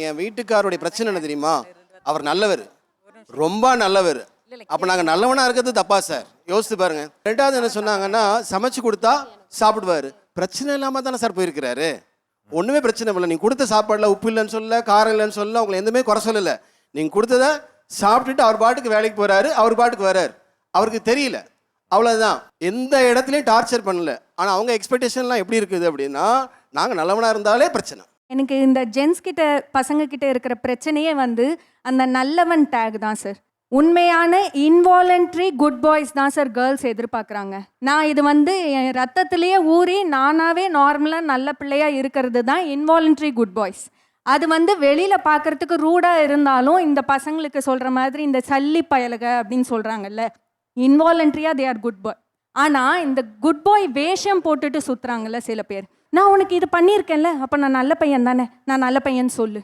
என் வீட்டுக்காரருடைய பிரச்சனை என்ன தெரியுமா? அவர் நல்லவர், ரொம்ப நல்லவர். அப்போ நாங்கள் நல்லவனா இருக்கிறது தப்பா சார்? யோசித்து பாருங்க. ரெண்டாவது என்ன சொன்னாங்கன்னா, சமைச்சு கொடுத்தா சாப்பிடுவாரு. பிரச்சனை இல்லாமல் தானே சார் போயிருக்கிறாரு. ஒன்றுமே பிரச்சனை இல்லை. நீங்கள் கொடுத்த சாப்பாடில் உப்பு இல்லைன்னு சொல்ல, காரம் இல்லைன்னு சொல்ல, உங்களை எதுவுமே குறை சொல்லலை. நீங்கள் கொடுத்ததை சாப்பிட்டுட்டு அவர் பாட்டுக்கு வேலைக்கு போகிறாரு, அவர் பாட்டுக்கு வர்றாரு. அவருக்கு தெரியல, அவ்வளோதான். எந்த இடத்துலையும் டார்ச்சர் பண்ணல. ஆனால் அவங்க எக்ஸ்பெக்டேஷன்லாம் எப்படி இருக்குது அப்படின்னா, நாங்கள் நல்லவனாக இருந்தாலே பிரச்சனை. எனக்கு இந்த ஜென்ஸ் கிட்ட பசங்க கிட்ட இருக்கிற பிரச்சனையே வந்து அந்த நல்லவன் டேக் தான் சார். உண்மையான இன்வாலண்ட்ரி குட் பாய்ஸ் தான் சார் கேர்ள்ஸ் எதிர்பார்க்குறாங்க. நான் இது வந்து என் ரத்தத்திலேயே ஊறி நானாகவே நார்மலாக நல்ல பிள்ளையாக இருக்கிறது தான் இன்வாலண்ட்ரி குட் பாய்ஸ். அது வந்து வெளியில் பார்க்குறதுக்கு ரூடாக இருந்தாலும் இந்த பசங்களுக்கு சொல்கிற மாதிரி இந்த சல்லி பயலுக அப்படின்னு சொல்கிறாங்கல்ல, இன்வாலண்ட்ரியாக தே ஆர் குட் பாய். ஆனால் இந்த குட் பாய் வேஷம் போட்டுட்டு சுற்றுறாங்கல்ல சில பேர், நான் உனக்கு இது பண்ணியிருக்கேன்ல, அப்போ நான் நல்ல பையன் தானே, நான் நல்ல பையன் சொல்லு.